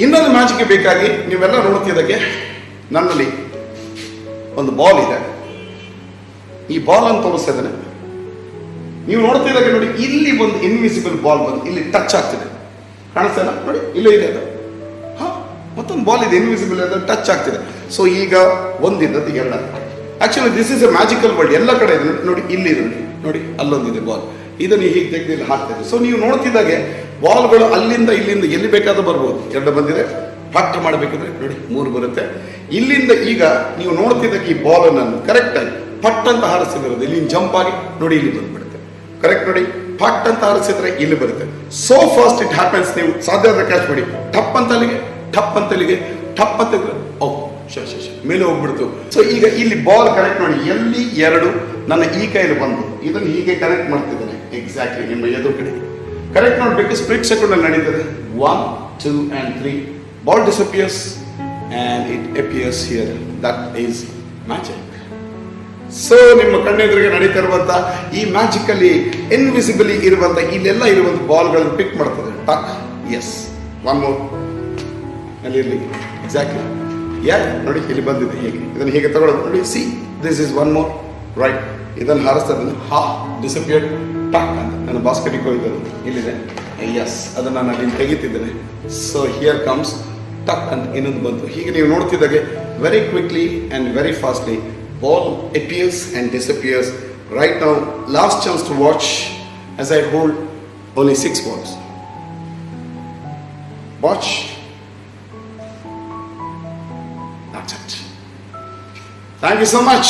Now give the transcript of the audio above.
ಇನ್ನೊಂದು ಮ್ಯಾಚ್ಗೆ ಬೇಕಾಗಿ ನೀವೆಲ್ಲ ನೋಡ್ತಿದ್ದಕ್ಕೆ ನನ್ನಲ್ಲಿ ಒಂದು ಬಾಲ್ ಇದೆ. ಈ ಬಾಲ್ ಅನ್ನು ತೋರಿಸ್ತಾ ಇದ್ದೇನೆ. ನೀವು ನೋಡ್ತಿದ್ದಕ್ಕೆ ನೋಡಿ, ಇಲ್ಲಿ ಒಂದು ಇನ್ವಿಸಿಬಲ್ ಬಾಲ್ ಬಂದು ಇಲ್ಲಿ ಟಚ್ ಆಗ್ತಿದೆ. ಕಾಣಿಸ್ತಾ ಇಲ್ಲ ನೋಡಿ, ಇಲ್ಲೇ ಇದೆ ಅದು. ಮತ್ತೊಂದು ಬಾಲ್ ಇದೆ ಇನ್ವಿಸಿಬಲ್, ಅದು ಟಚ್ ಆಗ್ತಿದೆ. ಸೊ ಈಗ ಒಂದಿದ್ದದ್ದು ಎರಡು. Actually this is A magical world. ಎಲ್ಲ ಕಡೆ ಇದೆ ನೋಡಿ, ಇಲ್ಲಿದೆ ನೋಡಿ, ಅಲ್ಲೊಂದಿದೆ ಬಾಲ್. ಇದನ್ನು ಹೀಗೆ ತೆಗೆದು ಇಲ್ಲಿ ಹಾಕ್ತಿದೆ. ಸೊ ನೀವು ನೋಡ್ತಿದ್ದಾಗೆ ಬಾಲ್ಗಳು ಅಲ್ಲಿಂದ ಇಲ್ಲಿಂದ ಎಲ್ಲಿ ಬೇಕಾದ್ರೂ ಬರ್ಬೋದು. ಎರಡು ಬಂದಿದೆ, ಪಟ್ ಮಾಡಬೇಕಿದ್ರೆ ನೋಡಿ 3 ಬರುತ್ತೆ. ಇಲ್ಲಿಂದ ಈಗ ನೀವು ನೋಡ್ತಿದ್ದಕ್ಕೆ ಈ ಬಾಲ್ ಅನ್ನು ಕರೆಕ್ಟ್ ಆಗಿ ಪಟ್ ಅಂತ ಹಾರಿಸಿದಿರೋದು ಇಲ್ಲಿ ಜಂಪ್ ಆಗಿ ನೋಡಿ ಇಲ್ಲಿ ಬಂದ್ಬಿಡುತ್ತೆ. ಕರೆಕ್ಟ್ ನೋಡಿ, ಪಟ್ ಅಂತ ಹಾರಿಸಿದ್ರೆ ಇಲ್ಲಿ ಬರುತ್ತೆ. So fast it happens. ನೀವು ಸಾಧ್ಯ ಆದ್ರೆ ಕ್ಯಾಚ್ ಮಾಡಿ, ಟಪ್ ಅಂತ ಅಲ್ಲಿಗೆ, ಟಪ್ ಅಂತ ಅಲ್ಲಿಗೆ, ಟಪ್ ಅಂತ ಮೇಲೆ ಹೋಗ್ಬಿಡ್ತು. ಸೊ ಈಗ ಇಲ್ಲಿ ಬಾಲ್ ಕರೆಕ್ಟ್ ನೋಡಿ, ಎಲ್ಲಿ 2 ನನ್ನ ಈ ಕೈಯಲ್ಲಿ ಬಂದು ಇದನ್ನು ಹೀಗೆ ಕನೆಕ್ಟ್ ಮಾಡ್ತಿದ್ದೇನೆ ಎಕ್ಸಾಕ್ಟ್ಲಿ ನಿಮ್ಮ ಎದುರು ಕಡೆ. ಕರೆಕ್ಟ್ ನೋಡ್ಬೇಕು, ಸ್ಪ್ಲಿಟ್ ಸೆಕೆಂಡ್ ಅಲ್ಲಿ ನಡೀತದೆ. 1, 2 and 3 ball disappears and it appears here. That is magic. So ನಿಮ್ಮ ಕಣ್ಣೆದುರಿಗೆ ನಡೀತಾ ಇರುವಂತ ಈ ಮ್ಯಾಜಿಕಲಿ ಇನ್ವಿಸಿಬಲಿ ಇರುವಂತ ಇಲ್ಲೆಲ್ಲ ಇರುವಂತ ಬಾಲ್ಗಳನ್ನು ಪಿಕ್ ಮಾಡ್ತದೆ. ಟಕ್, ಎಸ್, 1 more ಅಲ್ಲಿ ಇರಲಿ ಎಕ್ಸಾಕ್ಟ್ಲಿ. ಯಾಕೆ ನೋಡಿ, ಇಲ್ಲಿ ಬಂದಿದೆ. ಹೀಗೆ ಇದನ್ನು ಹೀಗೆ ತಗೊಳ್ಳೋದು ನೋಡಿ. C, this is 1 more right. ಇದನ್ನು ಹಾರಿಸ್ತಾ ಇದ್ದಾನೆ. ಡಿಸಪಿಯರ್ಡ್, ಟಕ್ ಅಂತ ನನ್ನ ಬಾಸ್ಕೆಟಿಗೆ ಹೋಗಿದ್ದು ಇಲ್ಲಿದೆ. ಎಸ್, ಅದನ್ನು ನಾನು ಇಲ್ಲಿ ತೆಗಿತಿದ್ದೇನೆ. ಸೊ ಹಿಯರ್ ಕಮ್ಸ್ ಟಕ್ ಅಂತ ಇನ್ನೊಂದು ಬಂತು. ಹೀಗೆ ನೀವು ನೋಡ್ತಿದ್ದಾಗೆ very quickly and very fastly ball appears and disappears. Right now, last chance to watch as I hold only 6 balls. Watch. That's it. Thank you so much.